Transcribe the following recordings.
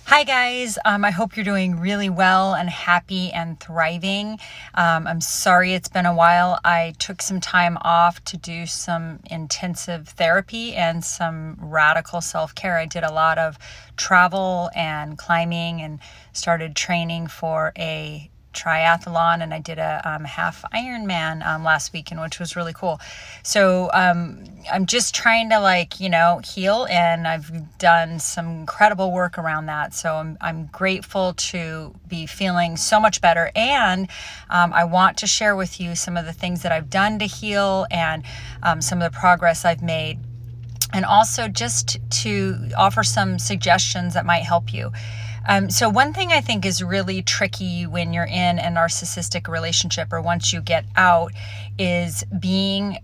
Hi guys, I hope you're doing really well and happy and thriving. I'm sorry it's been a while. I took some time off to do some intensive therapy and some radical self-care. I did a lot of travel and climbing and started training for a triathlon, and I did a half Ironman last weekend, which was really cool. So I'm just trying to heal, and I've done some incredible work around that. So I'm grateful to be feeling so much better, and I want to share with you some of the things that I've done to heal and some of the progress I've made, and also just to offer some suggestions that might help you. So one thing I think is really tricky when you're in a narcissistic relationship, or once you get out, is being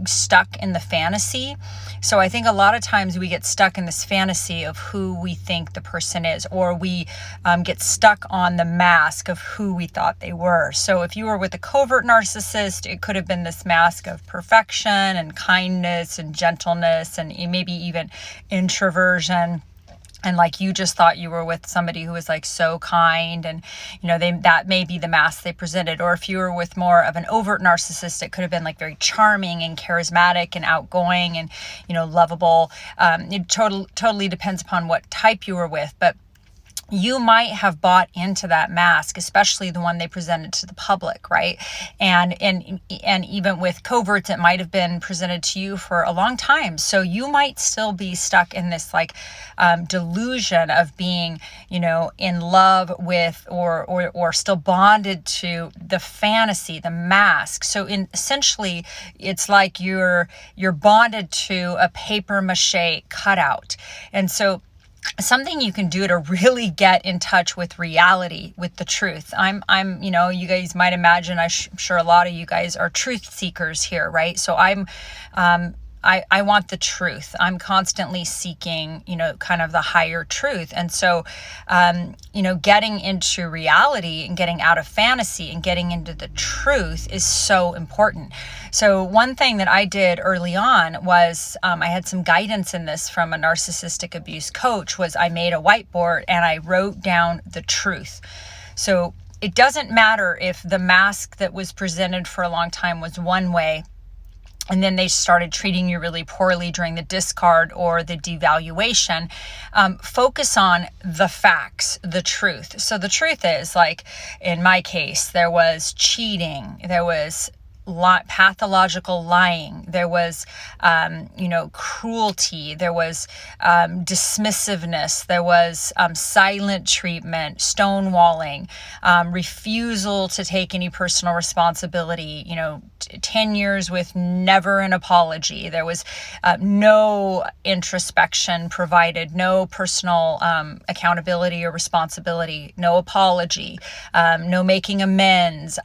stuck in the fantasy. So I think a lot of times we get stuck in this fantasy of who we think the person is, or we get stuck on the mask of who we thought they were. So if you were with a covert narcissist, it could have been this mask of perfection and kindness and gentleness and maybe even introversion. And you just thought you were with somebody who was so kind, and that may be the mask they presented. Or if you were with more of an overt narcissist, it could have been very charming and charismatic and outgoing and lovable. It totally depends upon what type you were with, but you might have bought into that mask, especially the one they presented to the public, right? And even with coverts, it might have been presented to you for a long time. So you might still be stuck in this delusion of being, in love with or still bonded to the fantasy, the mask. So essentially, it's like you're bonded to a paper mache cutout, and so something you can do to really get in touch with reality, with the truth. You guys might imagine, I'm sure a lot of you guys are truth seekers here, right? So I want the truth. I'm constantly seeking, kind of the higher truth. And so, getting into reality and getting out of fantasy and getting into the truth is so important. So one thing that I did early on was I had some guidance in this from a narcissistic abuse coach. Was I made a whiteboard and I wrote down the truth. So it doesn't matter if the mask that was presented for a long time was one way, and then they started treating you really poorly during the discard or the devaluation. Focus on the facts, the truth. So the truth is, in my case, there was cheating, there was pathological lying, there was cruelty, there was dismissiveness, there was silent treatment, stonewalling, refusal to take any personal responsibility, 10 years with never an apology. There was no introspection provided, no personal accountability or responsibility, no apology, no making amends.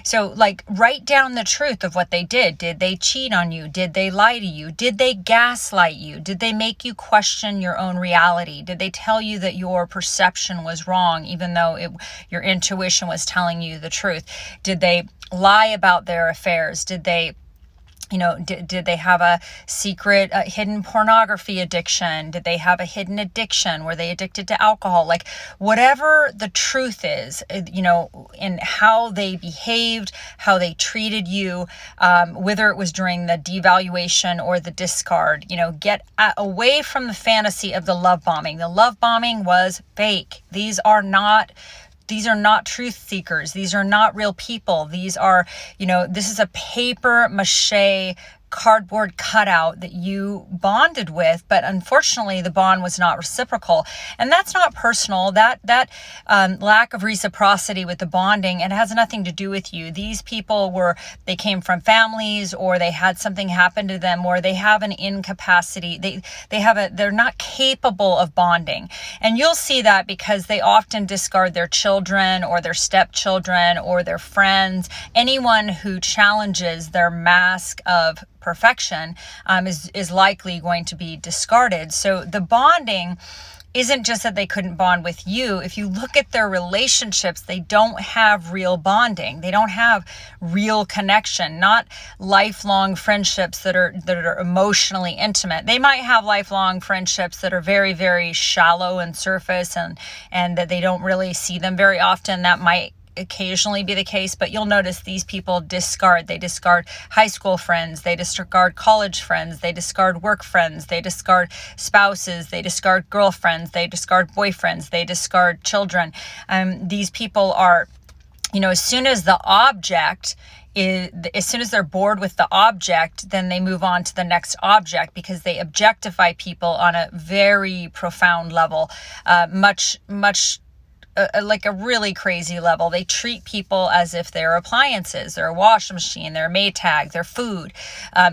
So write down the truth of what they did. Did they cheat on you? Did they lie to you? Did they gaslight you? Did they make you question your own reality? Did they tell you that your perception was wrong, even though your intuition was telling you the truth? Did they lie about their affairs? Did they did they have a secret hidden pornography addiction? Did they have a hidden addiction? Were they addicted to alcohol? Whatever the truth is, in how they behaved, how they treated you, whether it was during the devaluation or the discard, get away from the fantasy of the love bombing. The love bombing was fake. These are not truth seekers. These are not real people. These are, this is a paper mache cardboard cutout that you bonded with, but unfortunately the bond was not reciprocal. And that's not personal. That lack of reciprocity with the bonding, it has nothing to do with you. These people they came from families, or they had something happen to them, or they have an incapacity. They're not capable of bonding. And you'll see that because they often discard their children or their stepchildren or their friends. Anyone who challenges their mask of perfection is likely going to be discarded. So the bonding isn't just that they couldn't bond with you. If you look at their relationships, they don't have real bonding. They don't have real connection, not lifelong friendships that are emotionally intimate. They might have lifelong friendships that are very, very shallow and surface, and that they don't really see them very often. That might occasionally be the case, but you'll notice these people discard. They discard high school friends, they discard college friends, they discard work friends, they discard spouses, they discard girlfriends, they discard boyfriends, they discard children. These people are, as soon as they're bored with the object, then they move on to the next object, because they objectify people on a very profound level, much like a really crazy level. They treat people as if they're appliances, they're a washing machine, they're a Maytag, they're food.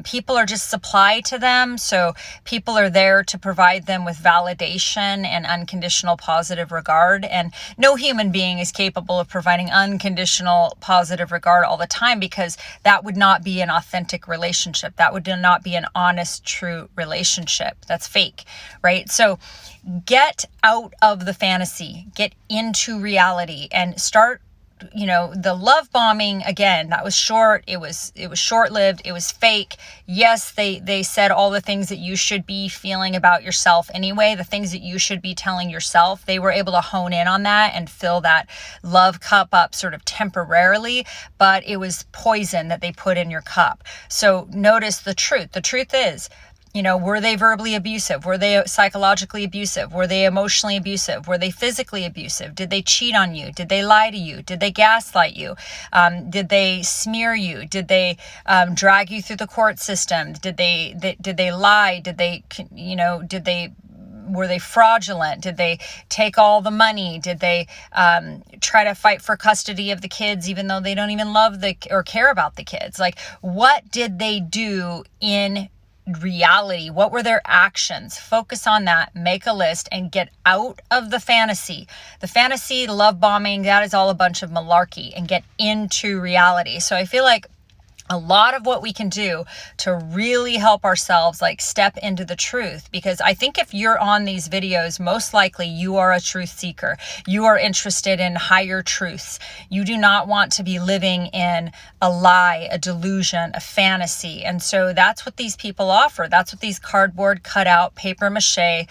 People are just supply to them. So people are there to provide them with validation and unconditional positive regard. And no human being is capable of providing unconditional positive regard all the time, because that would not be an authentic relationship. That would not be an honest, true relationship. That's fake, right? So get out of the fantasy, get into reality, and start, the love bombing. Again, that was short. It was short-lived. It was fake. Yes, they said all the things that you should be feeling about yourself anyway, the things that you should be telling yourself. They were able to hone in on that and fill that love cup up sort of temporarily, but it was poison that they put in your cup. So notice the truth. The truth is, were they verbally abusive? Were they psychologically abusive? Were they emotionally abusive? Were they physically abusive? Did they cheat on you? Did they lie to you? Did they gaslight you? Did they smear you? Did they drag you through the court system? Did they lie? Were they fraudulent? Did they take all the money? Did they try to fight for custody of the kids, even though they don't even love or care about the kids? Like, what did they do in reality? What were their actions? Focus on that, make a list, and get out of the fantasy. The fantasy, love bombing, that is all a bunch of malarkey, and get into reality. So I feel like a lot of what we can do to really help ourselves step into the truth, because I think if you're on these videos, most likely you are a truth seeker. You are interested in higher truths. You do not want to be living in a lie, a delusion, a fantasy. And so that's what these people offer. That's what these cardboard cutout, paper mache,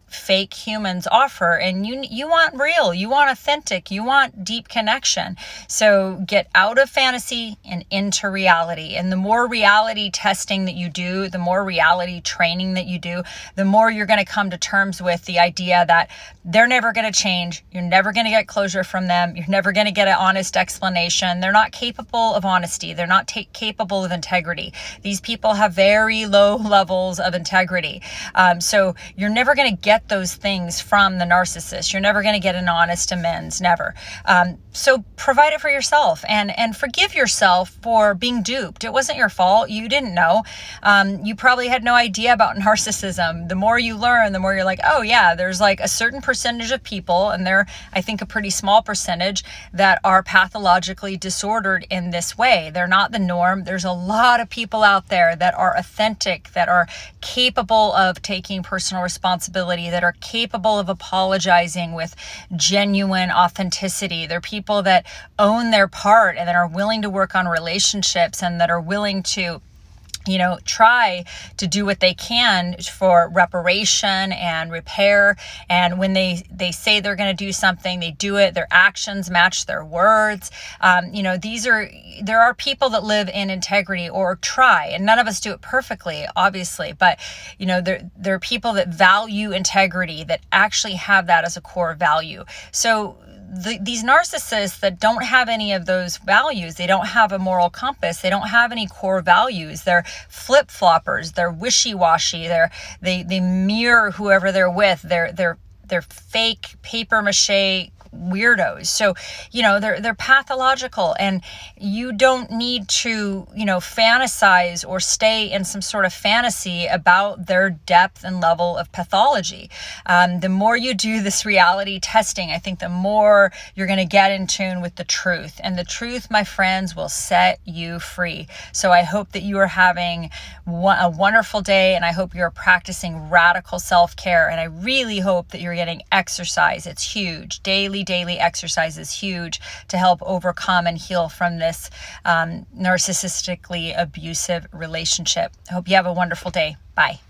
fake humans offer. And you want real, you want authentic, you want deep connection. So get out of fantasy and into reality. And the more reality testing that you do, the more reality training that you do, the more you're going to come to terms with the idea that they're never going to change. You're never going to get closure from them. You're never going to get an honest explanation. They're not capable of honesty. They're not capable of integrity. These people have very low levels of integrity. So you're never going to get those things from the narcissist. You're never going to get an honest amends, never. So provide it for yourself, and forgive yourself for being duped. It wasn't your fault. You didn't know. You probably had no idea about narcissism. The more you learn, the more you're like, oh yeah, there's a certain percentage of people, and they're, I think, a pretty small percentage, that are pathologically disordered in this way. They're not the norm. There's a lot of people out there that are authentic, that are capable of taking personal responsibility, that are capable of apologizing with genuine authenticity. They're people that own their part and that are willing to work on relationships, and that are willing to try to do what they can for reparation and repair. And when they say they're going to do something, they do it. Their actions match their words. There are people that live in integrity, or try, and none of us do it perfectly, obviously, but there are people that value integrity, that actually have that as a core value. So these narcissists that don't have any of those values, they don't have a moral compass, they don't have any core values, they're flip-floppers, they're wishy-washy, they mirror whoever they're with, they're fake paper mache weirdos. So, they're pathological, and you don't need to, fantasize or stay in some sort of fantasy about their depth and level of pathology. The more you do this reality testing, I think the more you're going to get in tune with the truth, and the truth, my friends, will set you free. So I hope that you are having a wonderful day, and I hope you're practicing radical self-care, and I really hope that you're getting exercise. It's huge. Daily exercise is huge to help overcome and heal from this narcissistically abusive relationship. I hope you have a wonderful day. Bye.